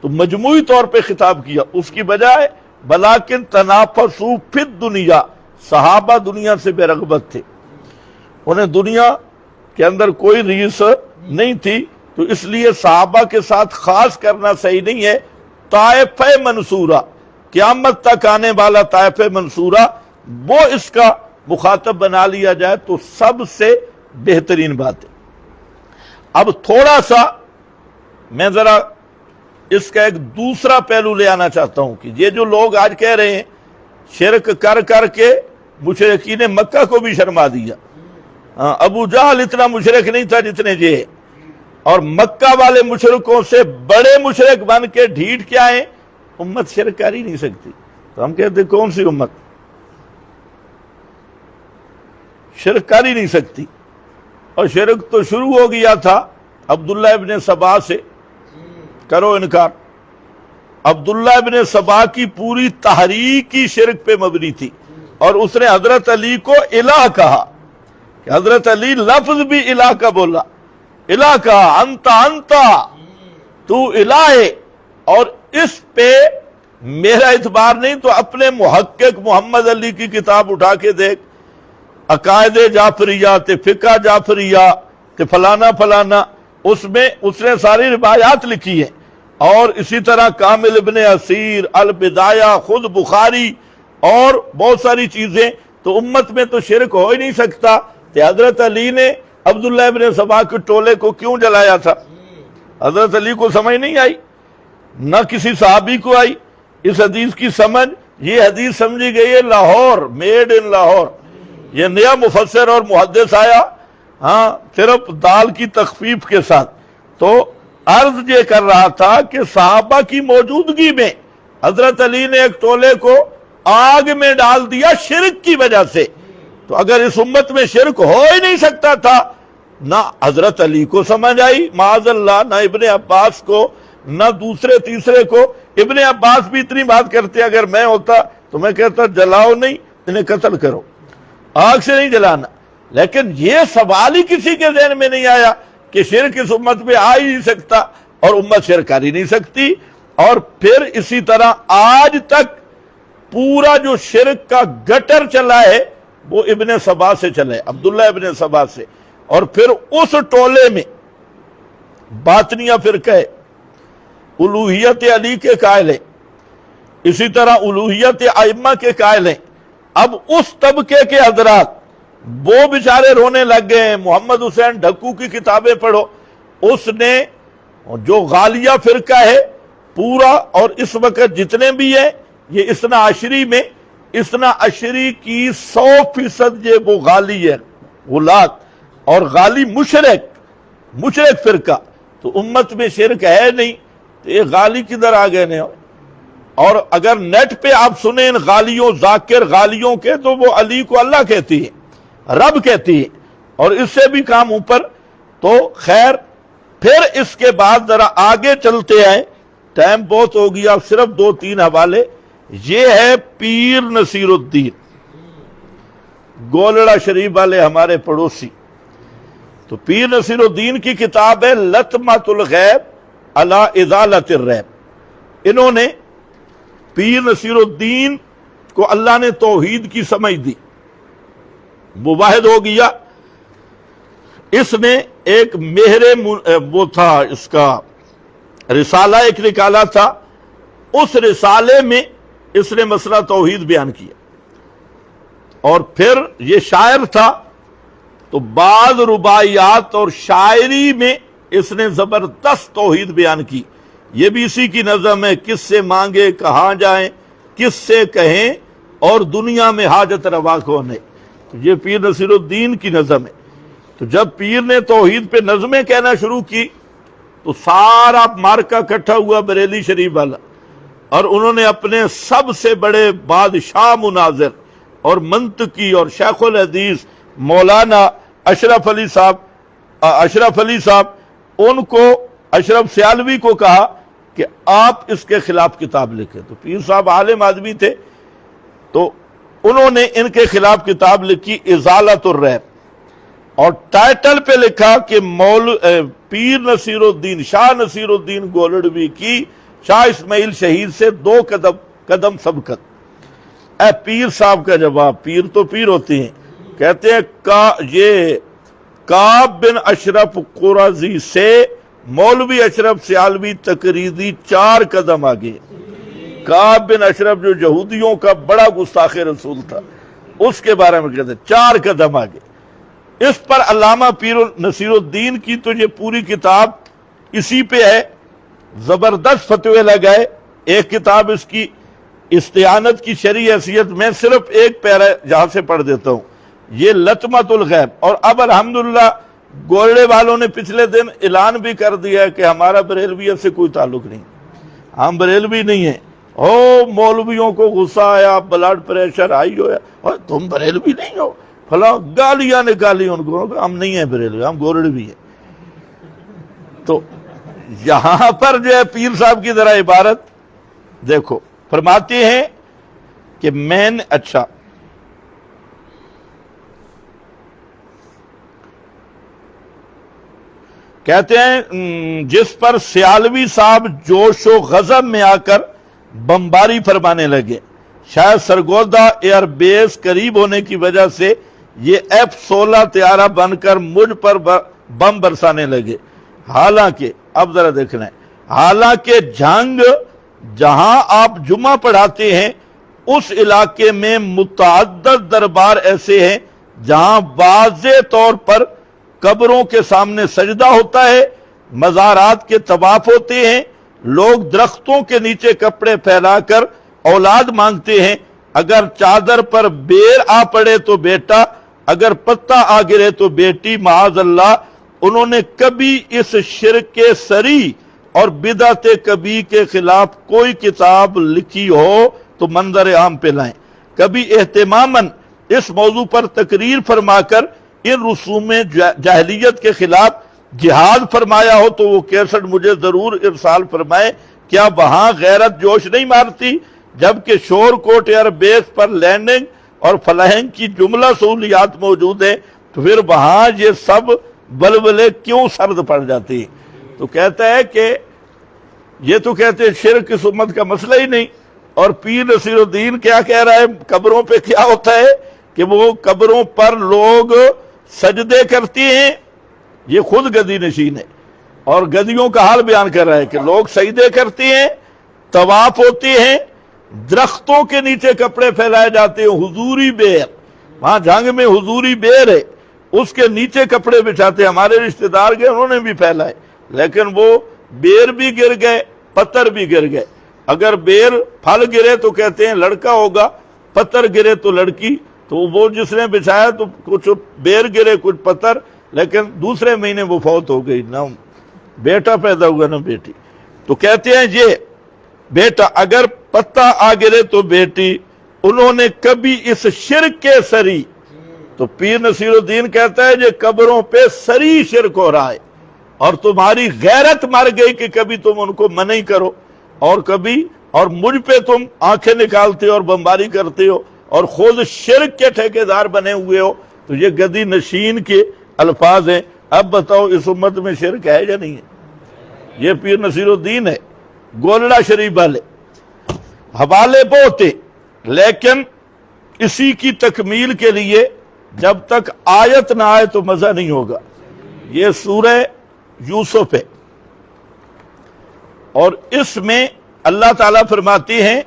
تو مجموعی طور پہ خطاب کیا، اس کی بجائے بلاکن تنافسوا فی الدنیا، صحابہ دنیا سے بے رغبت تھے، انہیں دنیا کے اندر کوئی ریس نہیں تھی، تو اس لیے صحابہ کے ساتھ خاص کرنا صحیح نہیں ہے. طائفہ منصورہ، قیامت تک آنے والا طائفہ منصورہ، وہ اس کا مخاطب بنا لیا جائے تو سب سے بہترین بات ہے. اب تھوڑا سا میں ذرا اس کا ایک دوسرا پہلو لے آنا چاہتا ہوں کہ یہ جو لوگ آج کہہ رہے ہیں شرک کر کر کے مشرکین مکہ کو بھی شرما دیا. ابو جہل اتنا مشرک نہیں تھا جتنے یہ ہے، اور مکہ والے مشرکوں سے بڑے مشرک بن کے ڈھیٹ کیا ہیں، امت شرک کر ہی نہیں سکتی. تو ہم کہتے ہیں کون سی امت شرک کر ہی نہیں سکتی؟ اور شرک تو شروع ہو گیا تھا عبداللہ ابن سبا سے. کرو انکار. عبداللہ ابن سبا کی پوری تحریک ہی شرک پہ مبنی تھی، اور اس نے حضرت علی کو الہ کہا، کہ حضرت علی لفظ بھی الہ کا بولا، الہ کہا، انتا تو الہ ہے. اور اس پہ میرا اعتبار نہیں تو اپنے محقق محمد علی کی کتاب اٹھا کے دیکھ، عقائد جعفریہ فقہ جعفریہ کہ فلانا فلانا، اس میں اس نے ساری روایات لکھی ہیں. اور اسی طرح کامل ابن اسیر، البدایہ، خود بخاری اور بہت ساری چیزیں. تو امت میں تو شرک ہو ہی نہیں سکتا. کہ حضرت علی نے عبداللہ ابن سبا کے ٹولے کو کیوں جلایا تھا؟ حضرت علی کو سمجھ نہیں آئی، نہ کسی صحابی کو آئی اس حدیث کی سمجھ. یہ حدیث سمجھی گئی ہے لاہور، میڈ ان لاہور. یہ نیا مفسر اور محدث آیا، ہاں صرف دال کی تخفیف کے ساتھ. تو عرض یہ کر رہا تھا کہ صحابہ کی موجودگی میں حضرت علی نے ایک ٹولے کو آگ میں ڈال دیا شرک کی وجہ سے. تو اگر اس امت میں شرک ہو ہی نہیں سکتا تھا، نہ حضرت علی کو سمجھ آئی معاذ اللہ، نہ ابن عباس کو، نہ دوسرے تیسرے کو. ابن عباس بھی اتنی بات کرتے، اگر میں ہوتا تو میں کہتا جلاؤ نہیں، انہیں قتل کرو، آگ سے نہیں جلانا. لیکن یہ سوال ہی کسی کے ذہن میں نہیں آیا کہ شرک اس امت میں آ ہی نہیں سکتا اور امت شرک کر ہی نہیں سکتی. اور پھر اسی طرح آج تک پورا جو شرک کا گٹر چلا ہے وہ ابن سبا سے چلے، عبداللہ ابن سبا سے. اور پھر اس ٹولے میں باطنیہ فرقہ ہے، الوہیت علی کے قائل ہیں، اسی طرح الوہیت ائمہ کے قائل ہیں. اب اس طبقے کے حضرات وہ بیچارے رونے لگ گئے ہیں. محمد حسین ڈھکو کی کتابیں پڑھو، اس نے جو غالیہ فرقہ ہے پورا، اور اس وقت جتنے بھی ہیں یہ اثنا عشری میں، اثنا عشری کی 100% یہ وہ غالی ہے، غلات اور غالی مشرک فرقہ. تو امت میں شرک ہے نہیں تو یہ غالی کدھر آ گئے نے؟ اور اگر نیٹ پہ آپ سنیں ان غالیوں ذاکر غالیوں کے تو وہ علی کو اللہ کہتی ہے، رب کہتی ہے، اور اس سے بھی کام اوپر۔ تو خیر پھر اس کے بعد ذرا آگے چلتے ہیں، ٹائم بہت ہو گیا، صرف 2-3 حوالے۔ یہ ہے پیر نصیر الدین گولڑا شریف والے ہمارے پڑوسی۔ تو پیر نصیر الدین کی کتاب ہے لطمۃ الغیب علی ازالۃ الریب۔ انہوں نے پیر نصیر الدین کو اللہ نے توحید کی سمجھ دی، وہ واحد ہو گیا۔ اس نے ایک وہ تھا، اس کا رسالہ ایک نکالا تھا، اس رسالے میں اس نے مسئلہ توحید بیان کیا۔ اور پھر یہ شاعر تھا تو بعض رباعیات اور شاعری میں اس نے زبردست توحید بیان کی۔ یہ بھی اسی کی نظم ہے، کس سے مانگے کہاں جائیں، کس سے کہیں اور دنیا میں حاجت روا کون ہے۔ تو یہ پیر نصیر الدین کی نظم ہے۔ تو جب پیر نے توحید پہ نظمیں کہنا شروع کی تو سارا مارکا اکٹھا ہوا بریلی شریف والا، اور انہوں نے اپنے سب سے بڑے بادشاہ مناظر اور منطقی اور شیخ الحدیث مولانا اشرف علی صاحب ان کو، اشرف سیالوی کو کہا کہ آپ اس کے خلاف کتاب لکھیں۔ تو پیر صاحب عالم آدمی تھے، تو انہوں نے ان کے خلاف کتاب لکھی ازالۃ الریب، اور ٹائٹل پہ لکھا کہ پیر نصیر الدین، شاہ نصیر الدین گولڑوی کی شاہ اسماعیل شہید سے 2 قدم سبقت۔ اے پیر صاحب کا جواب، پیر تو پیر ہوتے ہیں، کہتے ہیں یہ کعب بن اشرف قرظی سے مولوی اشرف سیالوی تقریدی 4 قدم آگے۔ کعب بن اشرف جو یہودیوں کا بڑا گستاخ رسول تھا، اس کے بارے میں کہتے ہیں 4 قدم آگے۔ اس پر علامہ پیر نصیر الدین کی تو یہ پوری کتاب اسی پہ ہے، زبردست فتوے لگائے۔ ایک کتاب اس کی استعانت کی شرعی حیثیت، میں صرف ایک پیرا جہاں سے پڑھ دیتا ہوں، یہ لطمۃ الغیب۔ اور اب الحمدللہ گولڑے والوں نے پچھلے دن اعلان بھی کر دیا ہے کہ ہمارا بریلویت سے کوئی تعلق نہیں، ہم بریلوی نہیں ہیں۔ مولویوں کو غصہ آیا، بلڈ پریشر ہائی ہویا، اور تم بریلوی نہیں ہو، فلاں گالیاں نکالی ان کو، ہم نہیں ہیں بریلوی، ہم گولڑوی ہیں۔ تو یہاں پر جو ہے پیر صاحب کی ذرا عبارت دیکھو، فرماتے ہیں کہ اچھا کہتے ہیں جس پر سیالوی صاحب جوش و غضب میں آ کر بمباری فرمانے لگے، شاید سرگودا ایئر بیس قریب ہونے کی وجہ سے یہ F-16 طیارہ بن کر مجھ پر بم برسانے لگے۔ حالانکہ اب ذرا دیکھنا ہے، حالانکہ جھنگ جہاں آپ جمعہ پڑھاتے ہیں اس علاقے میں متعدد دربار ایسے ہیں جہاں واضح طور پر قبروں کے سامنے سجدہ ہوتا ہے، مزارات کے طواف ہوتے ہیں، لوگ درختوں کے نیچے کپڑے پھیلا کر اولاد مانگتے ہیں، اگر چادر پر بیر آ پڑے تو بیٹا، اگر پتہ آ گرے تو بیٹی، معاذ اللہ۔ انہوں نے کبھی اس شرک سری اور بدعت کبھی کے خلاف کوئی کتاب لکھی ہو تو منظر عام پہ لائیں، کبھی اہتماماً اس موضوع پر تقریر فرما کر ان رسوم جاہلیت کے خلاف جہاد فرمایا ہو تو وہ کیسٹ مجھے ضرور ارسال فرمائے۔ کیا وہاں غیرت جوش نہیں مارتی؟ جبکہ شور کوٹ ایئر بیس پر لینڈنگ اور فلائنگ کی جملہ سہولیات موجود ہیں، تو پھر وہاں یہ سب بلبلے کیوں سرد پڑ جاتی ہیں؟ تو کہتا ہے کہ یہ تو کہتے ہیں شرک اس امت کا مسئلہ ہی نہیں، اور پیر نصیر الدین کیا کہہ رہا ہے؟ قبروں پہ کیا ہوتا ہے کہ وہ قبروں پر لوگ سجدے کرتے ہیں، یہ خود گدی نشین ہے، اور گدیوں کا حال بیان کر رہا ہے کہ لوگ سجدے کرتے ہیں، طواف ہوتے ہیں، درختوں کے نیچے کپڑے پھیلائے جاتے ہیں، حضوری بیر، وہاں جھنگ میں حضوری بیر ہے، اس کے نیچے کپڑے بچھاتے ہیں۔ ہمارے رشتہ دار گئے، انہوں نے بھی پھیلائے، لیکن وہ بیر بھی گر گئے، پتھر بھی گر گئے۔ اگر بیر پھل گرے تو کہتے ہیں لڑکا ہوگا، پتھر گرے تو لڑکی، تو وہ جس نے بچھایا تو کچھ بیر گرے کچھ پتھر، لیکن دوسرے مہینے وہ فوت ہو گئی، نہ بیٹا پیدا ہوا نہ بیٹی۔ تو کہتے ہیں یہ بیٹا اگر پتہ آ گرے تو بیٹی، انہوں نے کبھی اس شرک کے سری، تو پیر نصیر الدین کہتا ہے یہ قبروں پہ سری شرک ہو رہا ہے، اور تمہاری غیرت مر گئی کہ کبھی تم ان کو منع کرو، اور کبھی اور مجھ پہ تم آنکھیں نکالتے ہو اور بمباری کرتے ہو اور خود شرک کے ٹھیکیدار بنے ہوئے ہو۔ تو یہ گدی نشین کے الفاظ ہیں۔ اب بتاؤ اس امت میں شرک ہے یا نہیں ہے؟ یہ پیر نصیر الدین ہے، گولڑا شریف والے، حوالے بہت ہیں، لیکن اسی کی تکمیل کے لیے جب تک آیت نہ آئے تو مزہ نہیں ہوگا۔ یہ سورہ یوسف ہے، اور اس میں اللہ تعالیٰ فرماتی ہیں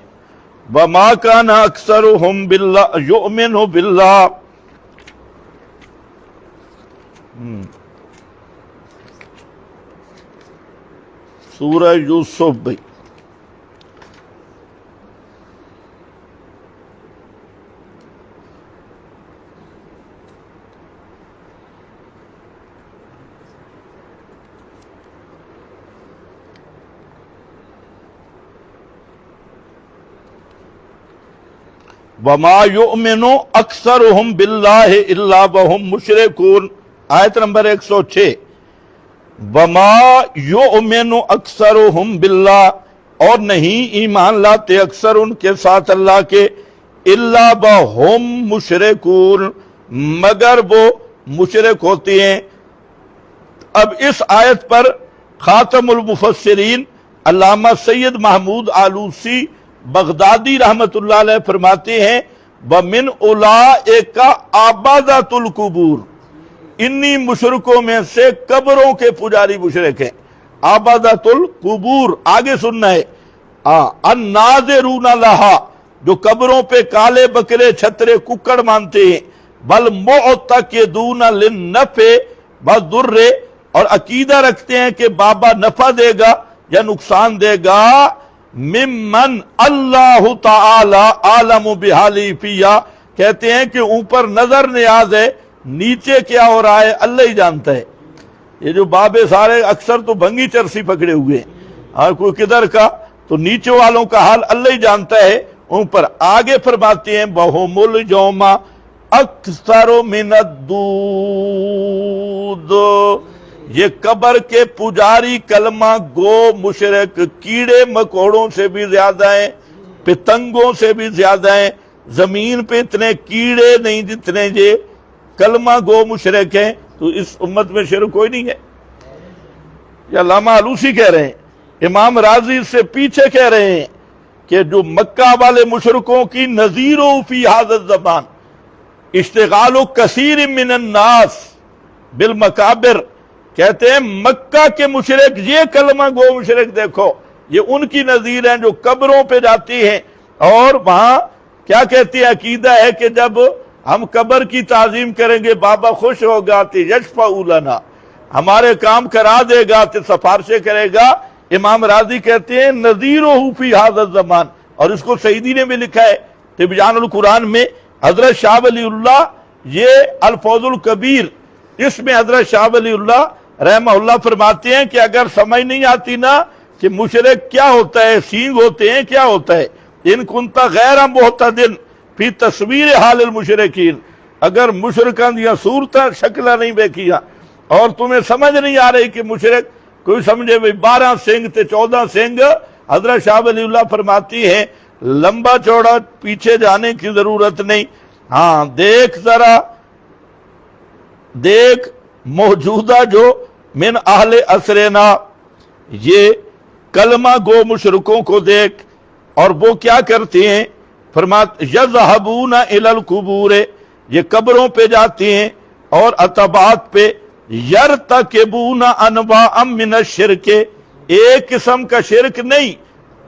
وَمَا كَانَ أَكْثَرُهُمْ بِاللَّهِ يُؤْمِنُ بِاللَّهِ۔ سورہ یوسف بھائی، وَمَا يُؤْمِنُ أَكْثَرُهُمْ بِاللَّهِ إِلَّا وَهُمْ مُشْرِكُونَ، آیت نمبر 106۔ وَمَا يُؤْمِنُ أَكْثَرُهُمْ بِاللَّهِ، اور نہیں ایمان لاتے اکثر ان کے ساتھ اللہ کے، إِلَّا وَهُمْ مُشْرِكُونَ، مگر وہ مشرک ہوتے ہیں۔ اب اس آیت پر خاتم المفسرین علامہ سید محمود آلوسی بغدادی رحمت اللہ علیہ فرماتے ہیں وَمِنْ أُولَئِكَ عَبَدَةُ الْقُبُورِ، انہی مشرکوں میں سے قبروں کے پجاری مشرک ہیں۔ عَبَدَةُ الْقُبُورِ، آگے سننا ہے، النَّاظِرُونَ لَهَا، جو قبروں پہ کالے بکرے چھترے ککڑ مانتے ہیں، بل مُعْتَقِدُونَ لِلنَّفْعِ وَالضُّرِّ، اور عقیدہ رکھتے ہیں کہ بابا نفع دے گا یا نقصان دے گا، ممن اللہ تعالی عالم بحالی فیہا، کہتے ہیں کہ اوپر نظر نیاز ہے، نیچے کیا ہو رہا ہے اللہ ہی جانتا ہے۔ یہ جو بابے سارے اکثر تو بھنگی چرسی پکڑے ہوئے ہیں، اور کوئی کدھر کا، تو نیچے والوں کا حال اللہ ہی جانتا ہے۔ اوپر آگے فرماتے ہیں وَهُمُ الْيَوْمَ أَكْثَرُ مِنَ الدُّودِ، یہ قبر کے پجاری کلمہ گو مشرک کیڑے مکوڑوں سے بھی زیادہ ہیں، پتنگوں سے بھی زیادہ ہیں، زمین پہ اتنے کیڑے نہیں جتنے یہ کلمہ گو مشرک ہیں۔ تو اس امت میں شرک کوئی نہیں ہے۔ یہ علامہ آلوسی کہہ رہے ہیں، امام راضی سے پیچھے کہہ رہے ہیں کہ جو مکہ والے مشرکوں کی نذیرو فی ھذا الزمان اشتغال کثیر من الناس بالمقابر، کہتے ہیں مکہ کے مشرک، یہ کلمہ گو مشرک دیکھو، یہ ان کی نظیر ہیں جو قبروں پہ جاتی ہیں، اور وہاں کیا کہتی ہے، عقیدہ ہے کہ جب ہم قبر کی تعظیم کریں گے بابا خوش ہوگا، تو یشفع لنا، ہمارے کام کرا دے گا، تو سفارشیں کرے گا۔ امام راضی کہتے ہیں نذیرہ فی ھذا الزمان، اور اس کو سعیدی نے بھی لکھا ہے تبیان القرآن میں۔ حضرت شاہ ولی اللہ یہ الفوز الکبیر، اس میں حضرت شاہ ولی اللہ رحمہ اللہ فرماتے ہیں کہ اگر سمجھ نہیں آتی نا کہ مشرک کیا ہوتا ہے، سینگ ہوتے ہیں کیا ہوتا ہے، ان کنتا غیر محتدن فی تصویر حال المشرکین، اگر مشرکان دیا صورتہ شکلہ نہیں بیکیا اور تمہیں سمجھ نہیں آ رہی کہ مشرک کوئی سمجھے بھئی 12 سنگ تے 14 سنگ، حضرت شاہ ولی اللہ فرماتی ہیں لمبا چوڑا پیچھے جانے کی ضرورت نہیں، ہاں دیکھ ذرا، دیکھ موجودہ جو من اہل عصرنا، یہ کلمہ گو مشرکوں کو دیکھ، اور وہ کیا کرتے ہیں، فرماتے یذہبون الی القبور، یہ قبروں پہ جاتے ہیں اور عتبات پہ، یرتکبون انواع من الشرک، ایک قسم کا شرک نہیں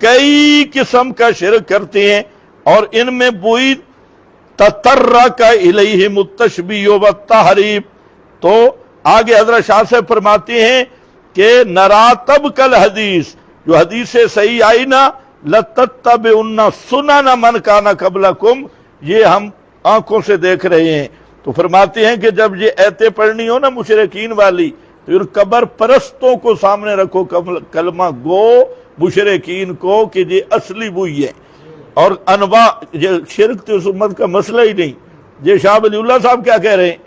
کئی قسم کا شرک کرتے ہیں، اور ان میں بوئی تطرق الیہم التشبیہ والتحریف۔ تو آگے حضرت شاہ سے فرماتے ہیں کہ نراتب کل حدیث، جو حدیث صحیح آئی نا، لَتَتَّبِعُنَّ سُنَنَ مَنْ كَانَ قَبْلَكُمْ، یہ ہم آنکھوں سے دیکھ رہے ہیں۔ تو فرماتے ہیں کہ جب یہ ایتیں پڑھنی ہو نا مشرکین والی، تو قبر پرستوں کو سامنے رکھو، کلمہ گو مشرکین کو کہ یہ اصلی وہی ہے، اور انواع یہ شرک تو اس امت کا مسئلہ ہی نہیں۔ یہ شاہ ولی اللہ صاحب کیا کہہ رہے ہیں،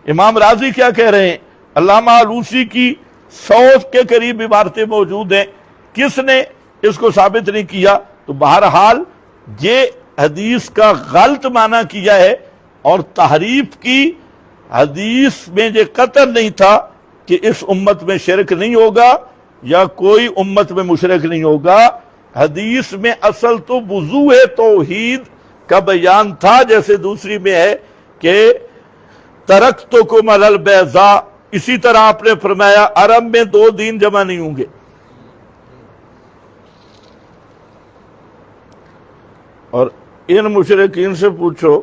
امام راضی کیا کہہ رہے ہیں، علامہ آلوسی کی 100 کے قریب عبارتیں موجود ہیں، کس نے اس کو ثابت نہیں کیا؟ تو بہرحال یہ حدیث کا غلط معنی کیا ہے، اور تحریف کی حدیث میں یہ قطع نہیں تھا کہ اس امت میں شرک نہیں ہوگا یا کوئی امت میں مشرک نہیں ہوگا۔ حدیث میں اصل تو وضوح توحید کا بیان تھا، جیسے دوسری میں ہے کہ ترکتکم علی البیضاء، اسی طرح آپ نے فرمایا عرب میں 2 دین جمع نہیں ہوں گے، اور ان مشرکین سے پوچھو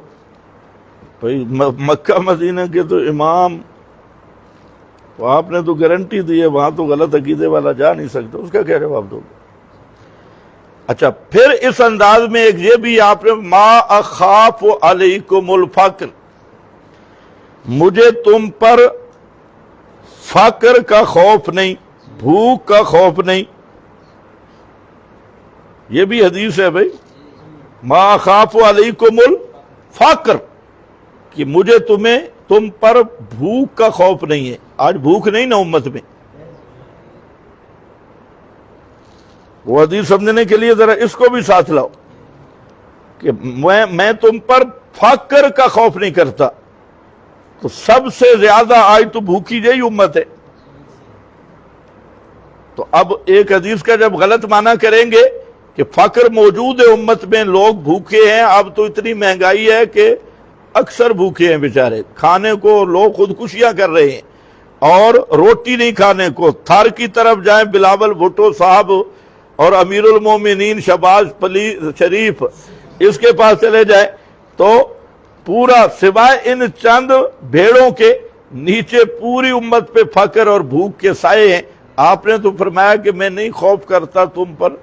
بھئی مکہ مدینہ کے تو امام، تو آپ نے تو گارنٹی دی ہے وہاں تو غلط عقیدے والا جا نہیں سکتا، اس کا کیا جواب دو گے؟ اچھا، پھر اس انداز میں ایک یہ بھی آپ نے ما اخاف علیکم الفقر، مجھے تم پر فقر کا خوف نہیں، بھوک کا خوف نہیں، یہ بھی حدیث ہے بھئی، ما اخاف علیکم الفقر، کہ مجھے تم پر بھوک کا خوف نہیں ہے۔ آج بھوک نہیں نا امت میں، وہ حدیث سمجھنے کے لیے ذرا اس کو بھی ساتھ لاؤ کہ میں تم پر فقر کا خوف نہیں کرتا، تو سب سے زیادہ آج تو بھوکی یہی امت ہے۔ تو اب ایک حدیث کا جب غلط معنی کریں گے کہ فقر موجود ہے امت میں، لوگ بھوکے ہیں، اب تو اتنی مہنگائی ہے کہ اکثر بھوکے ہیں بیچارے، کھانے کو لوگ خودکشیاں کر رہے ہیں، اور روٹی نہیں کھانے کو۔ تھر کی طرف جائیں، بلاول بھٹو صاحب اور امیر المومنین شہباز شریف، اس کے پاس چلے جائیں تو پورا سوائے ان چند بھیڑوں کے نیچے پوری امت پہ فقر اور بھوک کے سائے ہیں۔ آپ نے تو فرمایا کہ میں نہیں خوف کرتا تم پر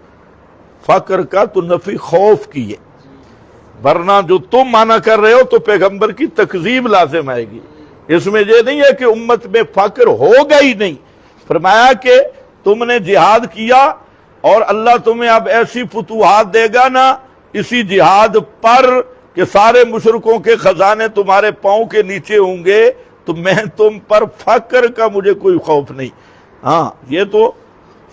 فقر کا، تو نفی خوف کی ہے، ورنہ جو تم مانا کر رہے ہو تو پیغمبر کی تکذیب لازم آئے گی۔ اس میں یہ نہیں ہے کہ امت میں فقر ہوگا ہی نہیں، فرمایا کہ تم نے جہاد کیا اور اللہ تمہیں اب ایسی فتوحات دے گا نا اسی جہاد پر کہ سارے مشرکوں کے خزانے تمہارے پاؤں کے نیچے ہوں گے، تو میں تم پر فقر کا مجھے کوئی خوف نہیں۔ ہاں، یہ تو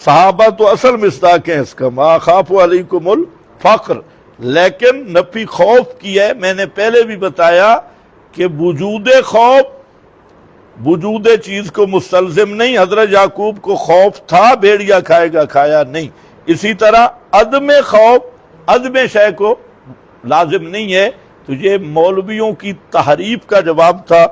صحابہ تو اصل مصداق ہیں اس کا، ما خاف علیکم الفقر، لیکن نفی خوف کی ہے۔ میں نے پہلے بھی بتایا کہ وجود خوف وجود چیز کو مستلزم نہیں، حضرت یعقوب کو خوف تھا بھیڑیا کھائے گا، کھایا نہیں، اسی طرح عدم خوف عدم شے کو لازم نہیں ہے۔ تو یہ مولویوں کی تحریف کا جواب تھا۔